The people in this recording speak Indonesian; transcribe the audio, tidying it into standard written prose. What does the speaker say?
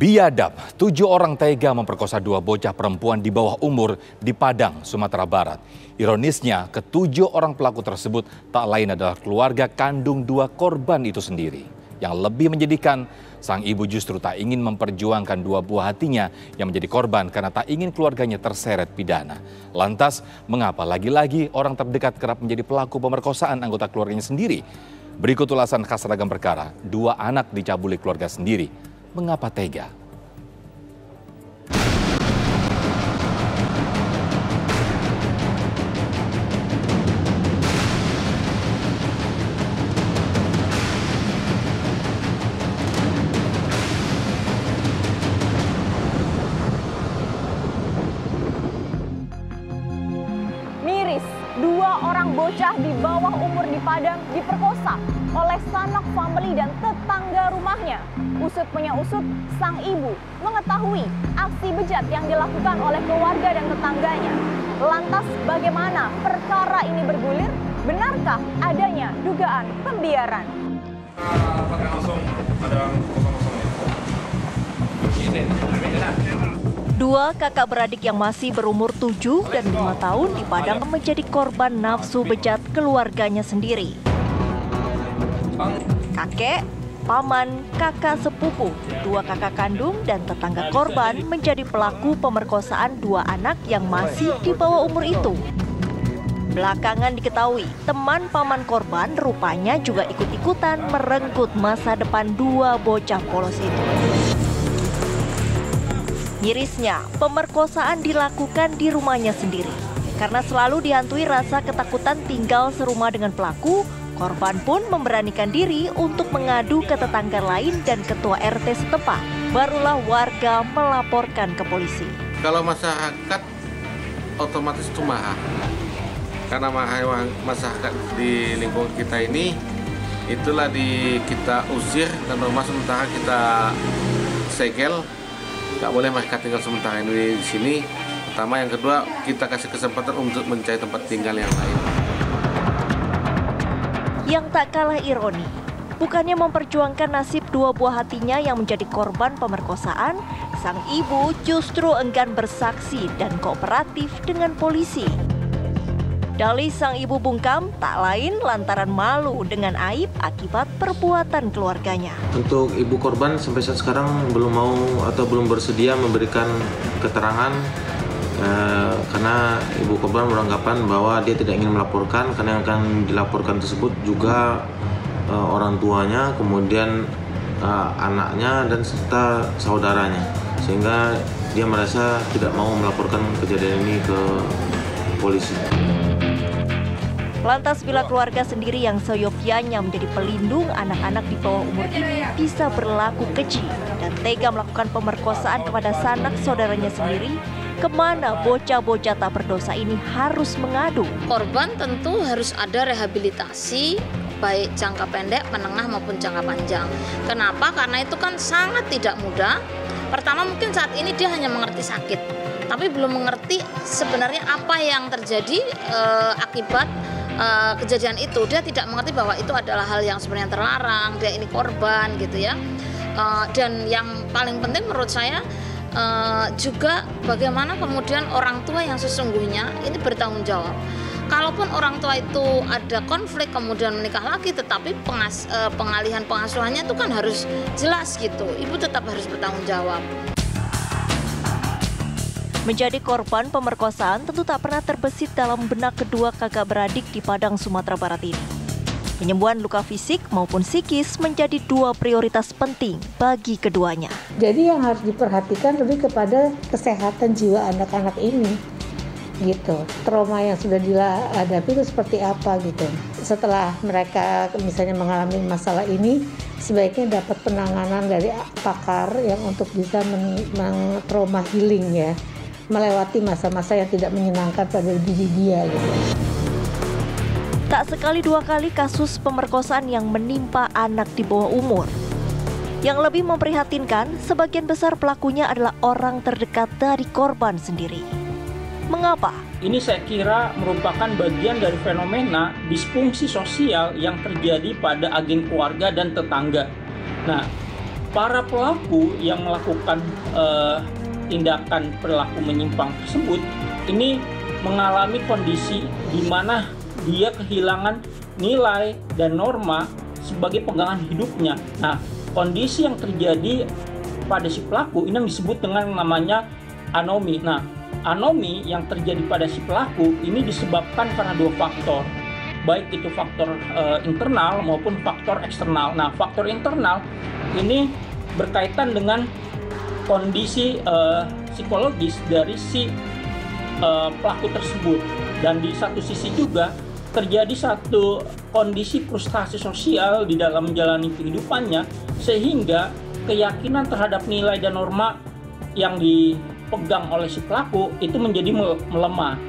Biadab, 7 orang tega memperkosa 2 bocah perempuan di bawah umur di Padang, Sumatera Barat. Ironisnya, ke-7 orang pelaku tersebut tak lain adalah keluarga kandung 2 korban itu sendiri. Yang lebih menyedihkan, sang ibu justru tak ingin memperjuangkan 2 buah hatinya yang menjadi korban karena tak ingin keluarganya terseret pidana. Lantas, mengapa lagi-lagi orang terdekat kerap menjadi pelaku pemerkosaan anggota keluarganya sendiri? Berikut ulasan khas ragam perkara, 2 anak dicabuli keluarga sendiri. Mengapa tega? Miris, 2 orang bocah di bawah umur di Padang diperkosa oleh sanak famili dan tetangga rumahnya. Usut punya usut, sang ibu mengetahui aksi bejat yang dilakukan oleh keluarga dan tetangganya. Lantas bagaimana perkara ini bergulir? Benarkah adanya dugaan pembiaran? Dua kakak beradik yang masih berumur 7 dan 5 tahun di Padang menjadi korban nafsu bejat keluarganya sendiri. Kakek, paman, kakak sepupu, 2 kakak kandung dan tetangga korban menjadi pelaku pemerkosaan 2 anak yang masih di bawah umur itu. Belakangan diketahui, teman paman korban rupanya juga ikut-ikutan merenggut masa depan 2 bocah polos itu. Mirisnya, pemerkosaan dilakukan di rumahnya sendiri. Karena selalu dihantui rasa ketakutan tinggal serumah dengan pelaku, korban pun memberanikan diri untuk mengadu ke tetangga lain dan ketua RT setempat. Barulah warga melaporkan ke polisi. Kalau masyarakat otomatis itu marah. Karena masyarakat di lingkungan kita ini, itulah kita usir dan rumah sementara kita segel. Nggak boleh mereka tinggal sementara ini di sini. Pertama, yang kedua, kita kasih kesempatan untuk mencari tempat tinggal yang lain. Yang tak kalah ironi, bukannya memperjuangkan nasib 2 buah hatinya yang menjadi korban pemerkosaan, sang ibu justru enggan bersaksi dan kooperatif dengan polisi. Dalih sang ibu bungkam tak lain lantaran malu dengan aib akibat perbuatan keluarganya. Untuk ibu korban sampai saat sekarang belum mau atau belum bersedia memberikan keterangan karena ibu korban beranggapan bahwa dia tidak ingin melaporkan karena yang akan dilaporkan tersebut juga orang tuanya, kemudian anaknya dan serta saudaranya, sehingga dia merasa tidak mau melaporkan kejadian ini ke polisi. Lantas bila keluarga sendiri yang seyogyanya menjadi pelindung anak-anak di bawah umur ini bisa berlaku keji dan tega melakukan pemerkosaan kepada sanak saudaranya sendiri, kemana bocah-bocah tak berdosa ini harus mengadu? Korban tentu harus ada rehabilitasi baik jangka pendek, menengah maupun jangka panjang. Kenapa? Karena itu kan sangat tidak mudah. Pertama mungkin saat ini dia hanya mengerti sakit, tapi belum mengerti sebenarnya apa yang terjadi akibat kejadian itu. Dia tidak mengerti bahwa itu adalah hal yang sebenarnya terlarang, dia ini korban gitu ya. Dan yang paling penting menurut saya juga bagaimana kemudian orang tua yang sesungguhnya ini bertanggung jawab. Kalaupun orang tua itu ada konflik kemudian menikah lagi, tetapi pengalihan pengasuhannya itu kan harus jelas gitu. Ibu tetap harus bertanggung jawab. Menjadi korban pemerkosaan tentu tak pernah terbesit dalam benak kedua kakak beradik di Padang, Sumatera Barat ini. Penyembuhan luka fisik maupun psikis menjadi 2 prioritas penting bagi keduanya. Jadi yang harus diperhatikan lebih kepada kesehatan jiwa anak-anak ini, gitu. Trauma yang sudah dihadapi itu seperti apa gitu. Setelah mereka misalnya mengalami masalah ini, sebaiknya dapat penanganan dari pakar yang untuk bisa trauma healing ya, melewati masa-masa yang tidak menyenangkan pada diri dia gitu. Tak sekali 2 kali kasus pemerkosaan yang menimpa anak di bawah umur. Yang lebih memprihatinkan, sebagian besar pelakunya adalah orang terdekat dari korban sendiri. Mengapa? Ini saya kira merupakan bagian dari fenomena disfungsi sosial yang terjadi pada agen keluarga dan tetangga. Nah, para pelaku yang melakukan tindakan perilaku menyimpang tersebut ini mengalami kondisi di mana dia kehilangan nilai dan norma sebagai pegangan hidupnya. Nah, kondisi yang terjadi pada si pelaku ini yang disebut dengan namanya anomi. Nah, anomi yang terjadi pada si pelaku ini disebabkan karena dua faktor, baik itu faktor internal maupun faktor eksternal. Nah, faktor internal ini berkaitan dengan kondisi psikologis dari si pelaku tersebut, dan di satu sisi juga terjadi satu kondisi frustasi sosial di dalam menjalani kehidupannya, sehingga keyakinan terhadap nilai dan norma yang dipegang oleh si pelaku itu menjadi melemah.